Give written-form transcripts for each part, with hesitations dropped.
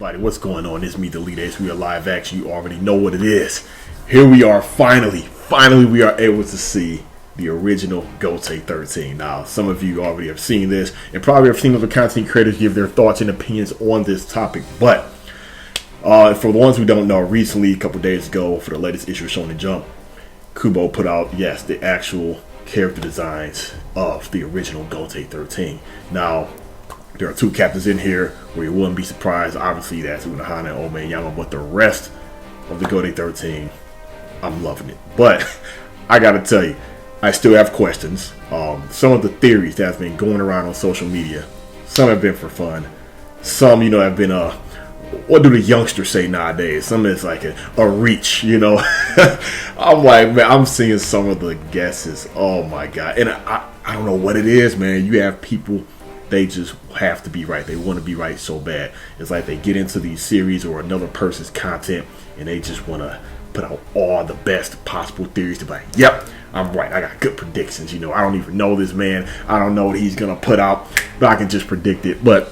everybody, what's going on? It's me, Gotie13. We are live action. You already know what it is. Here we are, finally we are able to see the original Gotie13. Now, some of you already have seen this and probably have seen other content creators give their thoughts and opinions on this topic. But for the ones who don't know, recently, a couple days ago, for the latest issue of Shonen Jump, Kubo put out, yes, the actual character designs of the original Gotie13. Now, there are two captains in here where you wouldn't be surprised. Obviously, that's Unohana and Omeyama, but the rest of the Gotie13, I'm loving it. But I gotta tell you, I still have questions. Some of the theories that's been going around on social media, some have been for fun. Some, have been what do the youngsters say nowadays? Some is like a reach, I'm like, man, I'm seeing some of the guesses. Oh my god. And I don't know what it is, man. You have people, they just have to be right. They want to be right so bad. It's like they get into these series or another person's content and they just want to put out all the best possible theories to be like, yep, I'm right. I got good predictions. I don't even know this man. I don't know what he's going to put out, but I can just predict it. But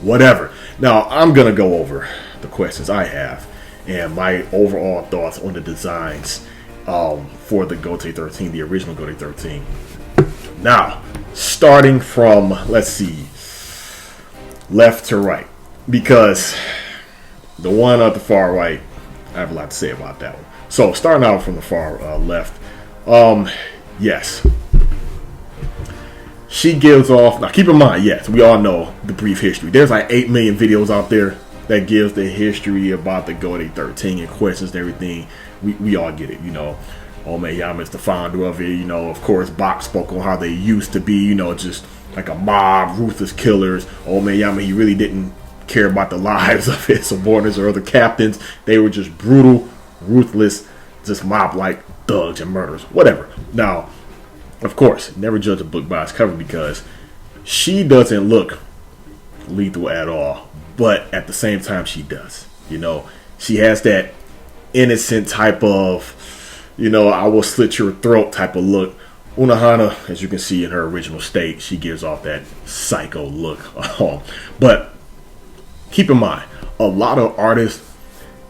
whatever. Now, I'm going to go over the questions I have and my overall thoughts on the designs for the Gotie13, the original Gotie13. Now, starting from, let's see, left to right, because the one at the far right, I have a lot to say about that one. So, starting out from the far left, yes, she gives off, now keep in mind, yes, we all know the brief history. There's like 8 million videos out there that gives the history about the Gotie13 and questions and everything. We all get it, Omeyama is the founder of it, of course Bach spoke on how they used to be, just like a mob, ruthless killers. Omeyama, he really didn't care about the lives of his subordinates or other captains. They were just brutal, ruthless, just mob-like thugs and murderers, whatever. Now, of course, never judge a book by its cover, because she doesn't look lethal at all, but at the same time she does. She has that innocent type of, I will slit your throat type of look. Unohana, as you can see in her original state, she gives off that psycho look. But keep in mind, a lot of artists,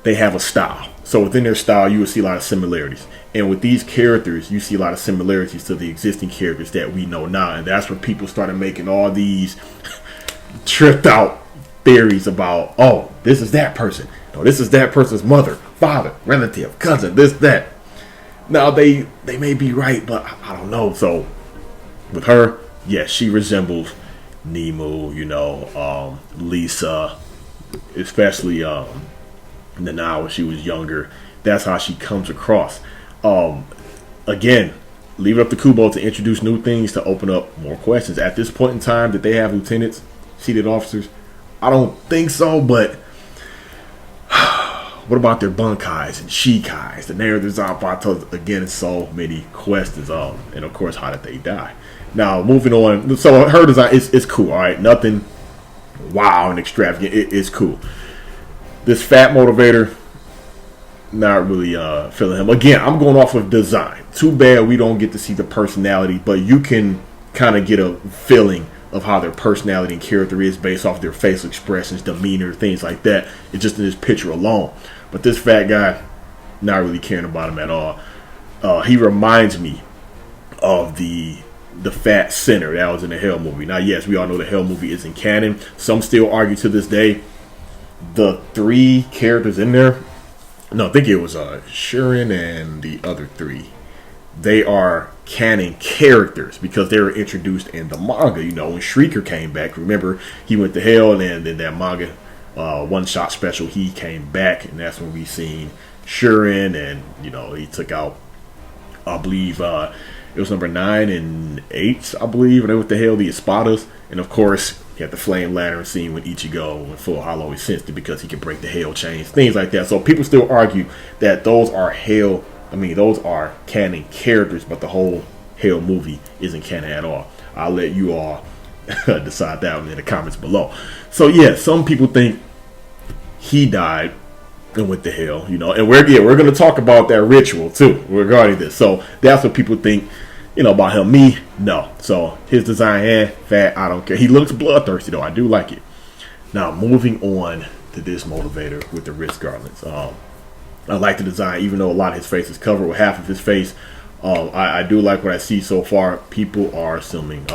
they have a style. So within their style, you will see a lot of similarities. And with these characters, you see a lot of similarities to the existing characters that we know now. And that's when people started making all these tripped out theories about, oh, this is that person. No, this is that person's mother, father, relative, cousin, this, that. Now, they may be right, but I don't know. So, with her, yes, she resembles Nemu, Lisa, especially Nana when she was younger. That's how she comes across. Again, leave it up to Kubo to introduce new things, to open up more questions. At this point in time, that they have lieutenants, seated officers, I don't think so, but what about their bunkais and shikais, the narratives are about to, again, so many questions. And of course, how did they die? Now, moving on. So her design is cool, all right? Nothing wow and extravagant. It's cool. This fat motivator, not really feeling him. Again, I'm going off of design. Too bad we don't get to see the personality, but you can kind of get a feeling of how their personality and character is based off their facial expressions, demeanor, things like that. It's just in this picture alone. But this fat guy, not really caring about him at all. He reminds me of the fat sinner that was in the Hell movie. Now, yes, we all know the Hell movie isn't canon. Some still argue to this day the 3 characters in there, no, I think it was Shuren and the other 3. They are canon characters because they were introduced in the manga. When Shrieker came back, remember, he went to hell, and then that manga one-shot special, he came back, and that's when we seen Shuren, and, he took out, I believe, it was number 9 and 8, I believe, and they went to hell, the Espadas, and of course, he had the flame lantern scene with Ichigo and Full Hollow. He sensed it because he could break the hell chains, things like that. So people still argue that those are those are canon characters, but the whole Hell movie isn't canon at all. I'll let you all decide that one in the comments below. So yeah, some people think he died and went to hell, and we're going to talk about that ritual too regarding this. So that's what people think. About him. Me, no. So his design, fat, I don't care. He looks bloodthirsty though. I do like it. Now moving on to this motivator with the wrist gauntlets. I like the design, even though a lot of his face is covered with half of his face. I do like what I see so far. People are assuming,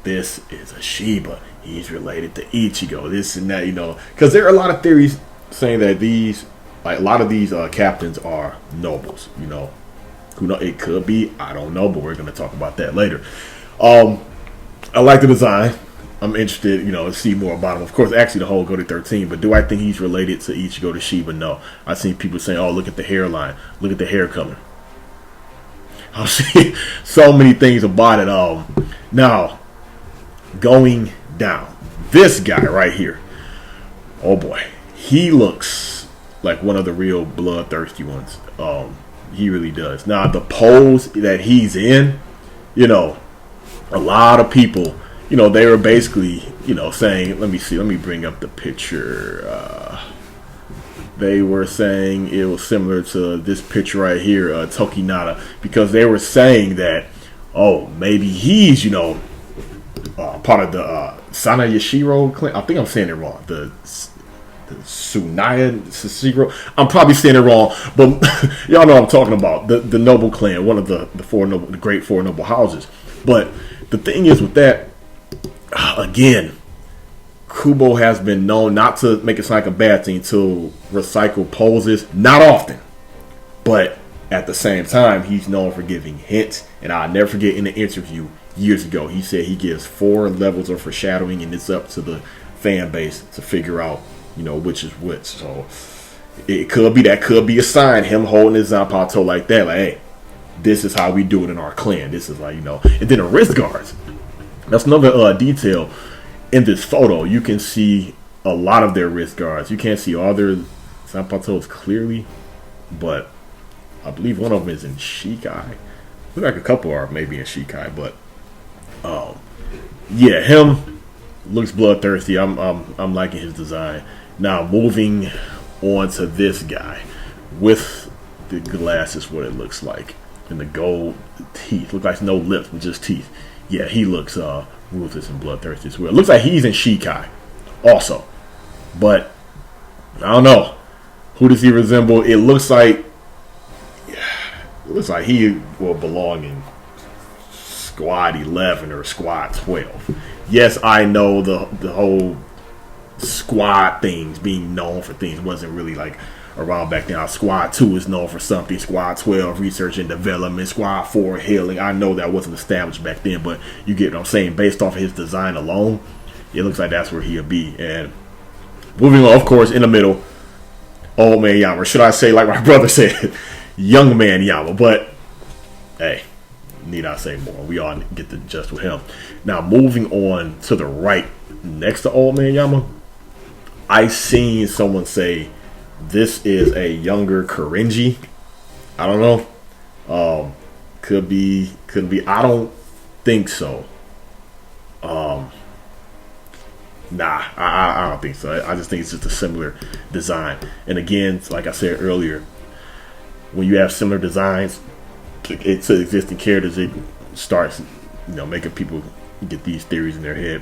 this is a Shiba. He's related to Ichigo. This and that, because there are a lot of theories saying that a lot of these captains are nobles. Who know? It could be. I don't know, but we're going to talk about that later. I like the design. I'm interested, to see more about him. Of course, actually, the whole Gotie13. But do I think he's related to Ichigo to Shiba? No. I've seen people saying, "Oh, look at the hairline. Look at the hair color." I've seen so many things about it. Now, going down, this guy right here. Oh boy, he looks like one of the real bloodthirsty ones. He really does. Now, the pose that he's in, a lot of people. They were basically, saying, let me bring up the picture. They were saying it was similar to this picture right here, Tokinata, because they were saying that, maybe he's, part of the Sana Yashiro clan. I think I'm saying it wrong. The Tsunaya Sashiro. I'm probably saying it wrong, but y'all know what I'm talking about. The noble clan, one of the great four noble houses. But the thing is with that, again, Kubo has been known not to make it sound like a bad thing to recycle poses. Not often. But at the same time, he's known for giving hints. And I'll never forget in the interview years ago, he said he gives 4 levels of foreshadowing, and it's up to the fan base to figure out, which is which. So it could be that could be a sign, him holding his Zanpakuto like that. Like, hey, this is how we do it in our clan. This is like, and then the wrist guards. That's another detail in this photo. You can see a lot of their wrist guards. You can't see all their Zanpakutos clearly, but I believe one of them is in Shikai. Look like a couple are maybe in Shikai, but yeah, him looks bloodthirsty. I'm liking his design. Now moving on to this guy with the glasses, what it looks like, and the gold teeth. Look like no lips, but just teeth. Yeah, he looks ruthless and bloodthirsty as well. Looks like he's in Shikai also. But I don't know. Who does he resemble? It looks like he will belong in Squad 11 or Squad 12. Yes, I know the whole squad things, being known for things, wasn't really like around back then. Squad 2 is known for something. Squad 12, research and development. Squad 4, healing. I know that wasn't established back then, but you get what I'm saying. Based off of his design alone, it looks like that's where he'll be. And moving on, of course, in the middle, old man Yama. Should I say, like my brother said, young man Yama. But, hey, need I say more? We all get to adjust with him. Now, moving on to the right, next to old man Yama, I seen someone say, this is a younger Korinji. I don't know. Could be. I don't think so. Nah, I don't think so. I just think it's just a similar design. And again, like I said earlier, when you have similar designs to existing characters, it starts, making people get these theories in their head.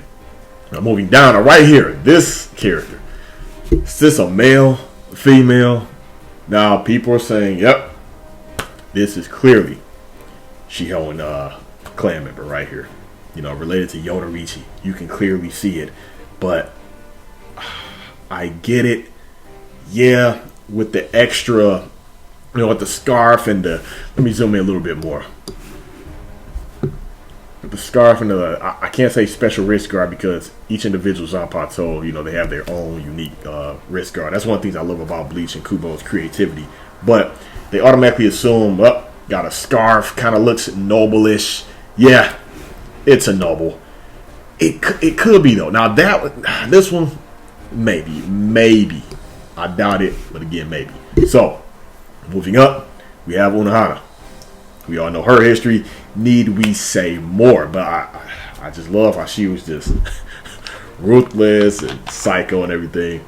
Now, moving down, right here, this character. Is this a male? Female? Now people are saying, yep, this is clearly Shihoan clan member right here, related to Yoda-Richi. You can clearly see it, but I get it. Yeah, with the extra, with the scarf and let me zoom in a little bit more. The scarf and I can't say special wrist guard because each individual Zanpakuto, they have their own unique wrist guard. That's one of the things I love about Bleach and Kubo's creativity. But they automatically assume, got a scarf, kind of looks noble-ish. Yeah, it's a noble. It could be though. Now this one, maybe. I doubt it, but again, maybe. So, moving up, we have Unohana. We all know her history. Need we say more? But I just love how she was just ruthless and psycho and everything.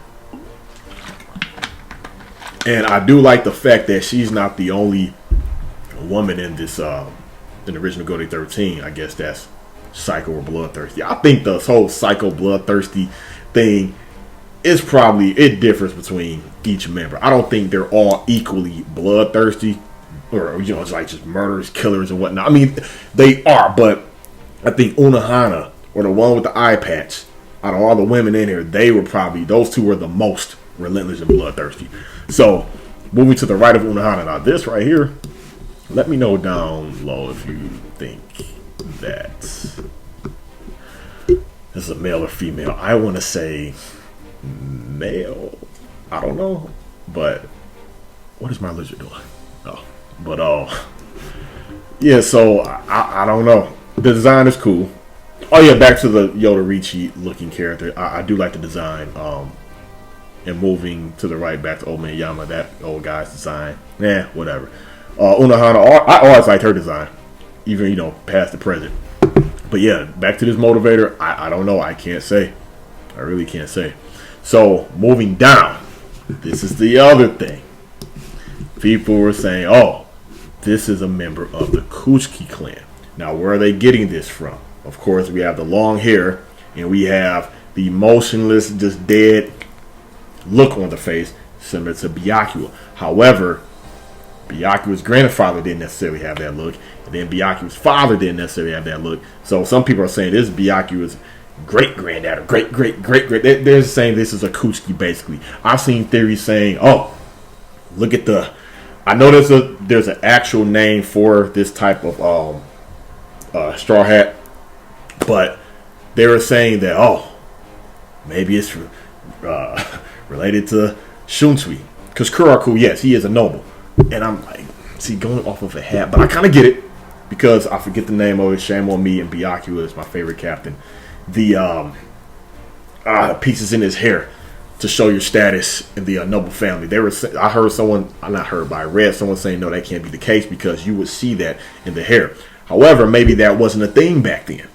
And I do like the fact that she's not the only woman in this in the original Gotie13. I guess that's psycho or bloodthirsty. I think the whole psycho bloodthirsty thing, it's probably, it differs between each member. I don't think they're all equally bloodthirsty, or it's like just murderers, killers, and whatnot. I mean, they are, but I think Unohana, or the one with the eye patch, out of all the women in here, they were probably, those two were the most relentless and bloodthirsty. So, moving to the right of Unohana, now this right here, let me know down low if you think that this is a male or female. I want to say male. I don't know, but what is my lizard doing? Oh, but yeah. So I don't know. The design is cool. Oh yeah, back to the Gotie13 looking character. I do like the design. And moving to the right, back to Old Man Yama, that old guy's design. Whatever. Unohana, I always liked her design, even past the present. But yeah, back to this motivator. I don't know. I can't say. I really can't say. So moving down, this is the other thing. People were saying, "Oh, this is a member of the Kuchiki clan." Now, where are they getting this from? Of course, we have the long hair, and we have the motionless, just dead look on the face, similar to Byakuya. However, Byakuya's grandfather didn't necessarily have that look, and then Byakuya's father didn't necessarily have that look. So some people are saying this is Byakuya's great-granddad or great-great-great-great. They're saying this is a Kuchiki, basically. I've seen theories saying, oh, look at the... I know there's an actual name for this type of straw hat, but they were saying that, oh, maybe it's related to Shunsui. Because Kuraku, yes, he is a noble. And I'm like, see, going off of a hat, but I kind of get it because I forget the name of it. Shame on me, and Byakuya is my favorite captain. The pieces in his hair to show your status in the noble family. I heard someone, not heard, but I read someone saying no, that can't be the case because you would see that in the hair. However, maybe that wasn't a thing back then,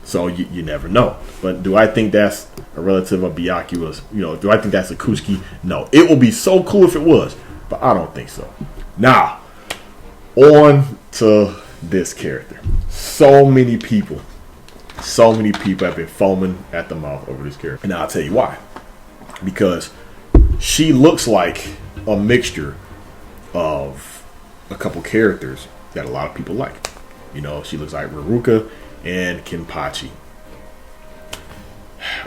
so you never know. But do I think that's a relative of Byakuya's? Do I think that's a Kuchiki? No. It would be so cool if it was, but I don't think so. Now, on to this character. So many people have been foaming at the mouth over this character. And I'll tell you why. Because she looks like a mixture of a couple characters that a lot of people like. She looks like Ruruka and Kenpachi.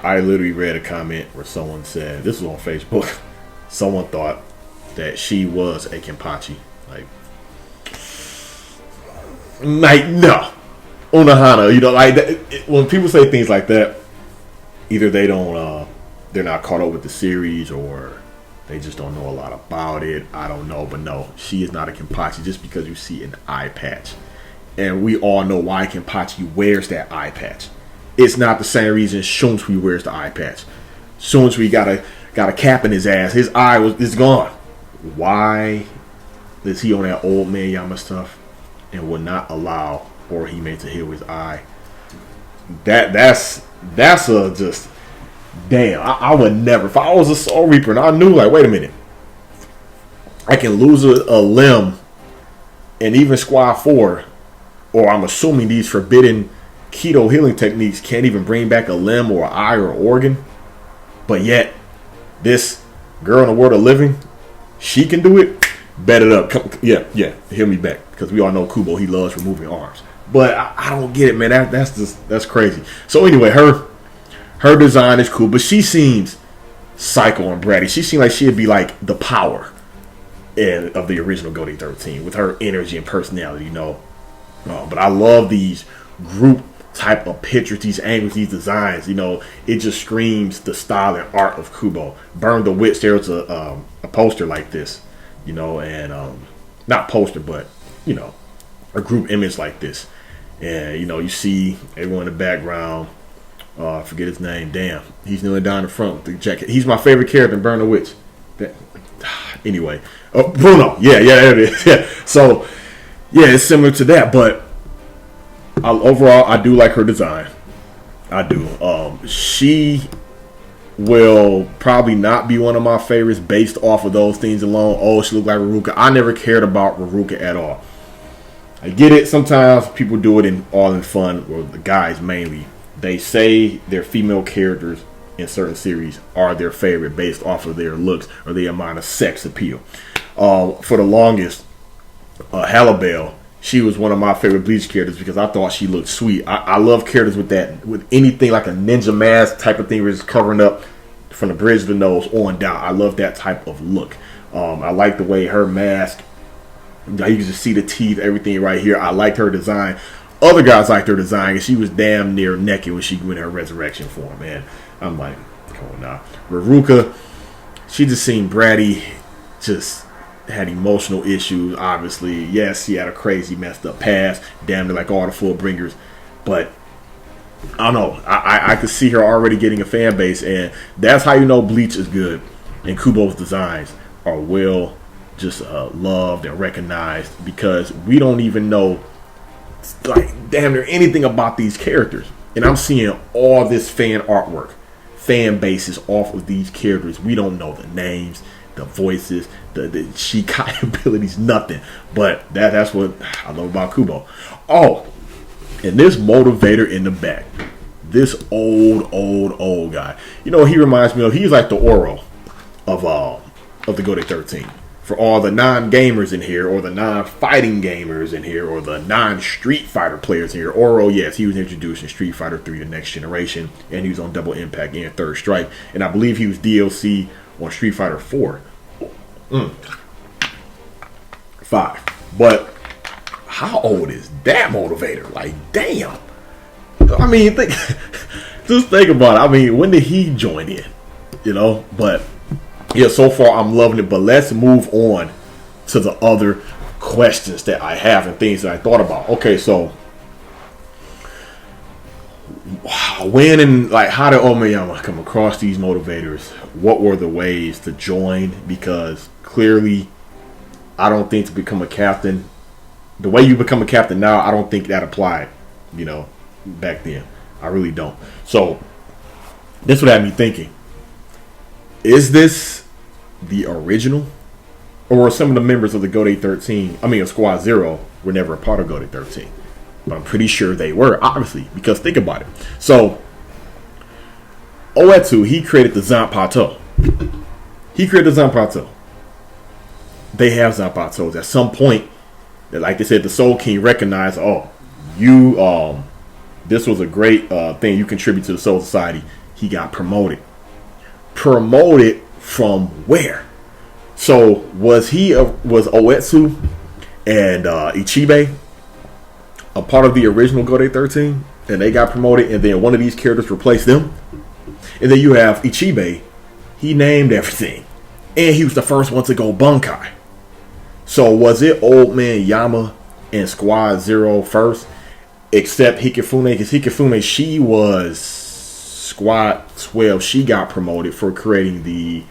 I literally read a comment where someone said, this was on Facebook, someone thought that she was a Kenpachi. Like no. Unohana, like that, when people say things like that, either they don't, they're not caught up with the series, or they just don't know a lot about it. I don't know, but no, she is not a Kenpachi just because you see an eye patch, and we all know why Kenpachi wears that eye patch. It's not the same reason Shunsui wears the eye patch. Shunsui got a cap in his ass. His eye is gone. Why is he on that Old Man Yama stuff and would not allow Orihime to heal his eye? That's a just damn. I would never. If I was a Soul Reaper and I knew, like, wait a minute, I can lose a limb, and even Squad 4, or I'm assuming these forbidden keto healing techniques can't even bring back a limb or an eye or organ, but yet this girl in the world of living, she can do it. Bet it up. Yeah, heal me back, because we all know Kubo, he loves removing arms. But I don't get it, man. That's crazy. So anyway, her design is cool, but she seems psycho and bratty. She seems like she'd be like the power of the original Gotie13 with her energy and personality, But I love these group type of pictures, these angles, these designs. It just screams the style and art of Kubo. Burn the Witch, there's a poster like this, and not poster, but a group image like this. And you see everyone in the background. I forget his name. Damn, he's kneeling down in front with the jacket. He's my favorite character in Burn the Witch. Anyway, Bruno. Yeah, there it is. Yeah. So yeah, it's similar to that, but overall, I do like her design. I do. She will probably not be one of my favorites based off of those things alone. Oh, she looked like Ruruka. I never cared about Ruruka at all. I get it. Sometimes people do it in fun, or the guys mainly. They say they're female characters in certain series are their favorite based off of their looks or their amount of sex appeal. For the longest, Halibel, she was one of my favorite Bleach characters because I thought she looked sweet. I love characters with anything like a ninja mask type of thing where it's covering up from the bridge of the nose on down. I love that type of look. I like the way her mask, you can just see the teeth, everything right here. I liked her design. Other guys liked her design, and she was damn near naked when she went in her resurrection form, man. I'm like, come on now. Ruruka, she just seemed bratty, just had emotional issues, obviously. Yes, she had a crazy, messed up past, damn near like all the Fullbringers. But I don't know. I could see her already getting a fan base, and that's how you know Bleach is good. And Kubo's designs are well just loved and recognized because we don't even know like damn near anything about these characters. And I'm seeing all this fan artwork, fan bases off of these characters. We don't know the names, the voices, the Shikai abilities, nothing. But that's what I love about Kubo. Oh, and this motivator in the back, this old guy. You know, he reminds me of, he's like the Oro of the Gotie13. For all the non-gamers in here, or the non-fighting gamers in here, or the non-Street Fighter players in here, Oro, yes, he was introduced in Street Fighter 3 The Next Generation, and he was on Double Impact and Third Strike, and I believe he was DLC on Street Fighter 4. 5. But how old is that motivator? Like, damn. I mean, just think about it. I mean, when did he join in? You know, but yeah, so far I'm loving it. But let's move on to the other questions that I have and things that I thought about. Okay, so when and like how did Omiyama come across these motivators? What were the ways to join? Because clearly, I don't think to become a captain, the way you become a captain now, I don't think that applied, you know, back then. I really don't. So this would have me thinking, is this the original? Or were some of the members of the Gotie13, of Squad Zero, were never a part of Gotie13? But I'm pretty sure they were, obviously, because think about it. So, Oetsu, he created the Zanpato. They have Zanpatos. At some point, like they said, the Soul King recognized, this was a great thing. You contribute to the Soul Society. He got promoted. Promoted from where? So was Oetsu and Ichibe a part of the original Gotie13, and they got promoted, and then one of these characters replaced them? And then you have Ichibe. He named everything, and he was the first one to go Bunkai. So was it Old Man Yama and Squad Zero first, except Hikifune? Because Hikifune, she was Squad 12. She got promoted for creating the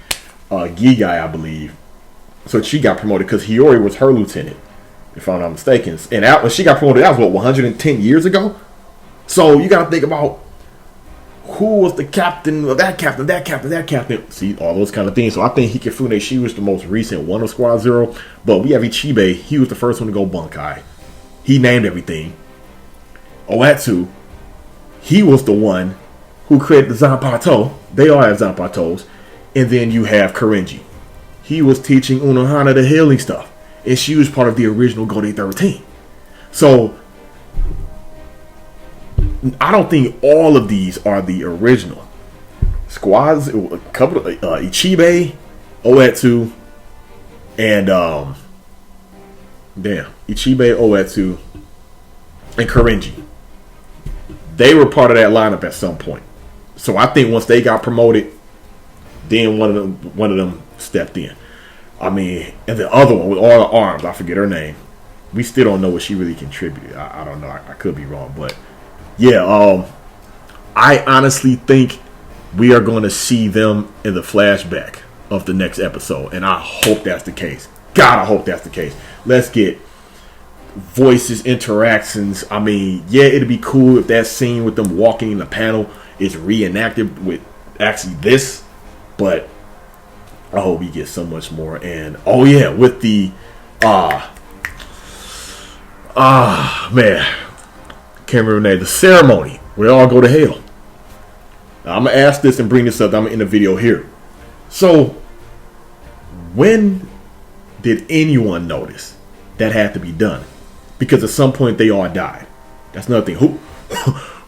Gigai, I believe. So she got promoted because Hiyori was her lieutenant, if I'm not mistaken. And when she got promoted, that was 110 years ago? So you got to think about who was the captain of that captain. See, all those kind of things. So I think Hikifune, she was the most recent one of Squad Zero. But we have Ichibe. He was the first one to go Bunkai. He named everything. Oetsu, he was the one who created the Zanpato. They all have Zanpatos. And then you have Korenji. He was teaching Unohana the healing stuff. And she was part of the original Gotie13. So I don't think all of these are the original. Squads, a couple of Ichibe, Oetsu, and Ichibe, Oetsu, and Korenji. They were part of that lineup at some point. So I think once they got promoted, then one of them stepped in. I mean, and the other one with all the arms, I forget her name. We still don't know what she really contributed. I don't know. I could be wrong, but yeah, I honestly think we are going to see them in the flashback of the next episode, and I hope that's the case. God, I hope that's the case. Let's get voices, interactions. I mean, yeah, it'd be cool if that scene with them walking in the panel is reenacted with actually this, but I hope we get so much more. And with the man, can't remember the name, the ceremony where they all go to hell. Now, I'm gonna ask this and bring this up. I'm gonna end the video here. So, when did anyone notice that had to be done? Because at some point they all died. That's another thing.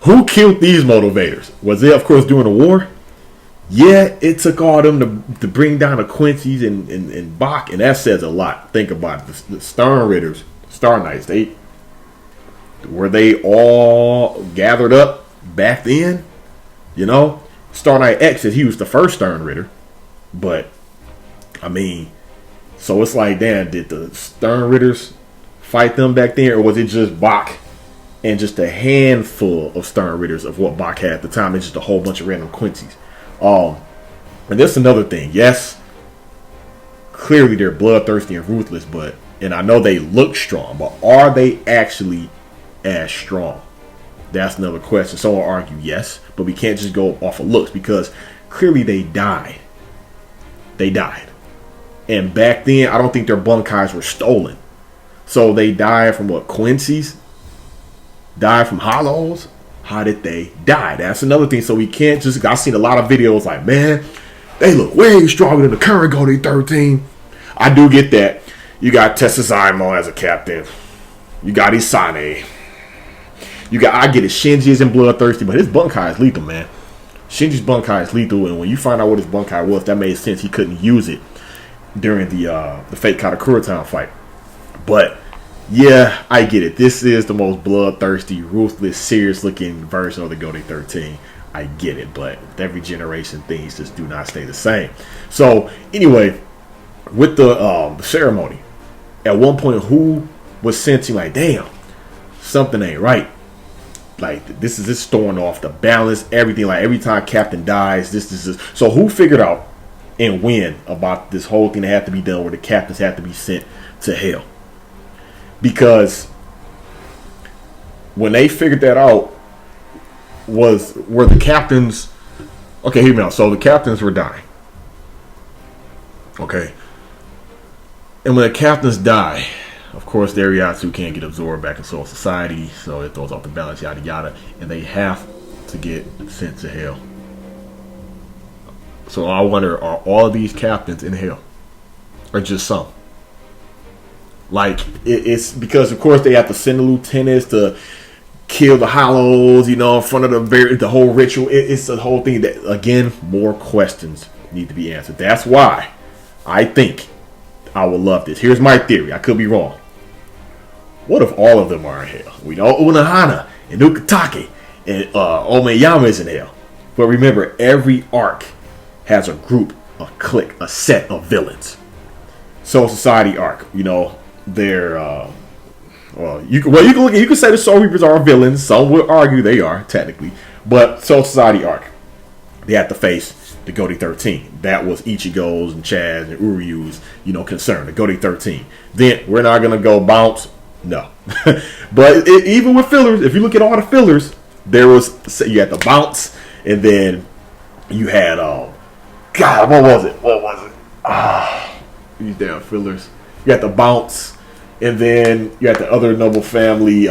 Who killed these motivators? Was it, of course, during the war? Yeah, it took all them to bring down the Quincy's and Bach, and that says a lot. Think about it. The Stern Ritters, Star Knights, were they all gathered up back then? You know, Star Knight X says he was the first Stern Ritter, but I mean, so it's like, damn, did the Stern Ritters fight them back then, or was it just Bach and just a handful of Stern Ritters of what Bach had at the time, and just a whole bunch of random Quincy's? And that's another thing. Yes, clearly they're bloodthirsty and ruthless, and I know they look strong, but are they actually as strong? That's another question. Someone will argue yes, but we can't just go off of looks, because clearly they died. They died. And back then, I don't think their bunkais were stolen. So they died from what? Quincy's? Died from hollows? How did they die? That's another thing. So we can't just... I've seen a lot of videos like, man, they look way stronger than the current Gotie13. I do get that. You got Tessazaimo as a captain. You got Isane. I get it. Shinji isn't bloodthirsty, but his bunkai is lethal, man. Shinji's bunkai is lethal, and when you find out what his bunkai was, that made sense. He couldn't use it during the Fate Katakura Town fight. But yeah, I get it. This is the most bloodthirsty, ruthless, serious-looking version of the Gotie13. I get it, but with every generation, things just do not stay the same. So anyway, with the ceremony, at one point, who was sensing like, damn, something ain't right? Like, this is just throwing off the balance, everything. Like, every time Captain dies, this is just... So who figured out and when about this whole thing that had to be done where the captains had to be sent to hell? Because when they figured that out, were the captains... Okay, hear me out. So the captains were dying. Okay. And when the captains die, of course, their Yatsu can't get absorbed back in Soul Society, so it throws off the balance, yada yada, and they have to get sent to hell. So I wonder, are all of these captains in hell, or just some? Like, it's because, of course, they have to send the lieutenants to kill the hollows, you know, in front of the whole ritual. It's the whole thing that, again, more questions need to be answered. That's why I think I would love this. Here's my theory. I could be wrong. What if all of them are in hell? We know Unohana and Ukitake and Omeyama is in hell. But remember, every arc has a group, a clique, a set of villains. Soul Society arc, you know, they're you can say the Soul Reapers are villains. Some will argue they are technically, but Soul Society arc, they have to face the Gotie13. That was Ichigo's and Chaz and Uryu's, you know, concern. The Gotie13. Then we're not gonna go bounce. No, but even with fillers, if you look at all the fillers, you had the bounce, and then you had God, what was it? These damn fillers. You had the bounce, and then you had the other noble family.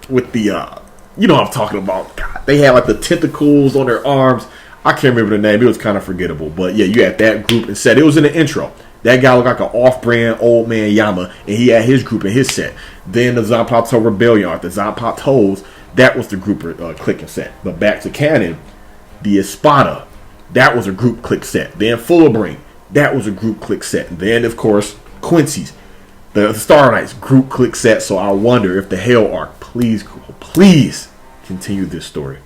With the you know what I'm talking about. God, they had like the tentacles on their arms. I can't remember the name. It was kind of forgettable, but yeah, you had that group and set. It was in the intro. That guy looked like an off-brand old man Yama, and he had his group in his set. Then the Zanpakuto Rebellion arc, the Zanpakutos, that was the group click and set. But back to canon, the Espada, that was a group click set. Then Fullbring, that was a group click set. And then, of course, Quincy's, the Star Knights, group click set. So I wonder if the Hell arc, please continue this story.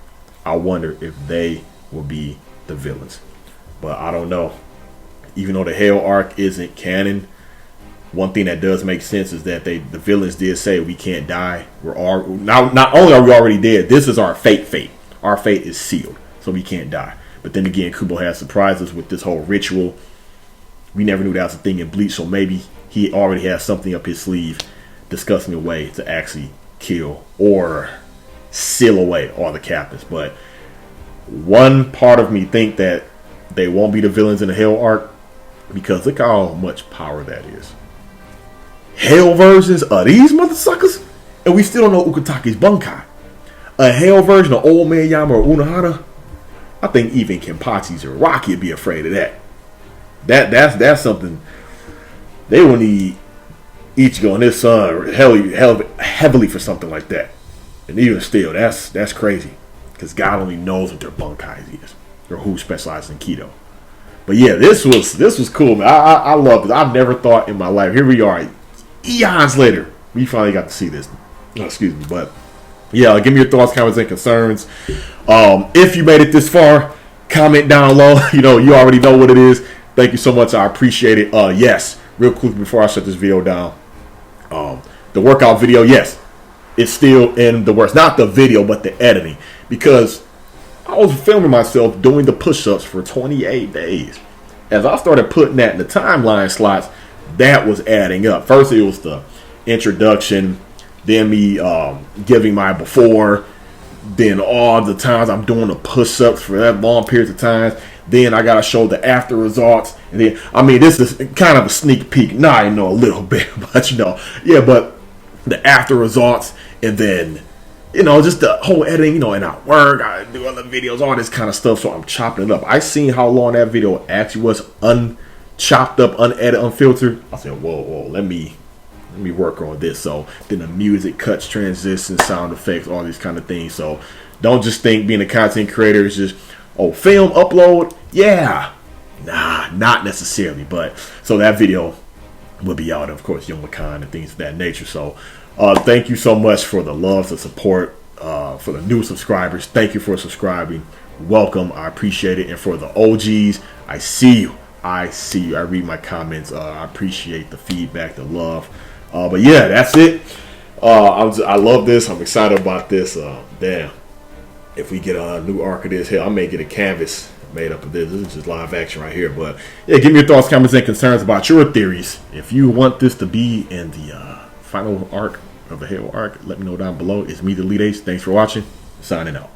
I wonder if they will be the villains. But I don't know. Even though the Hell arc isn't canon, one thing that does make sense is that the villains did say we can't die. Not only are we already dead, this is our fate. Our fate is sealed, so we can't die. But then again, Kubo has surprised us with this whole ritual. We never knew that was a thing in Bleach, so maybe he already has something up his sleeve discussing a way to actually kill or seal away all the captains. But one part of me think that they won't be the villains in the Hell arc, because look how much power that is. Hell versions of these mother suckers, and we still don't know Ukitake's bunkai. a Hell version of Old Man Yama or Unohana, I think even Kenpachi's or Rocky would be afraid of that. That's something they will need Ichigo and his son heavily for something like that. And even still, that's crazy. Because God only knows what their Bunkais is. Or who specializes in Kido. But yeah, this was cool, man. I love it. I've never thought in my life. Here we are, eons later, we finally got to see this. Oh, excuse me, but yeah, give me your thoughts, comments, and concerns. If you made it this far, comment down below. You already know what it is. Thank you so much. I appreciate it. Yes, real quick before I shut this video down, the workout video, yes, it's still in the works. Not the video, but the editing, because I was filming myself doing the push-ups for 28 days. As I started putting that in the timeline slots, that was adding up. First, it was the introduction, then me giving my before, then all the times I'm doing the push-ups for that long periods of time. Then I got to show the after results. And then, this is kind of a sneak peek. Now I know a little bit, but yeah, but the after results, and then just the whole editing, and I work, I do other videos, all this kind of stuff. So I'm chopping it up. I seen how long that video actually was, unchopped up, unedited, unfiltered. I said, whoa, let me work on this. So then the music cuts, transitions, sound effects, all these kind of things. So don't just think being a content creator is just, film, upload. Yeah, nah, not necessarily. But so that video will be out, of course, Yomakan and things of that nature. So thank you so much for the love, the support, for the new subscribers. Thank you for subscribing. Welcome. I appreciate it. And for the OGs, I see you. I read my comments. I appreciate the feedback, the love. But yeah, that's it. I love this. I'm excited about this. Damn. If we get a new arc of this, hell, I may get a canvas made up of this. This is just live action right here. But yeah, give me your thoughts, comments, and concerns about your theories. If you want this to be in the final arc of the Hell arc, let me know down below. It's me, the Elite Ace. Thanks for watching. Signing out.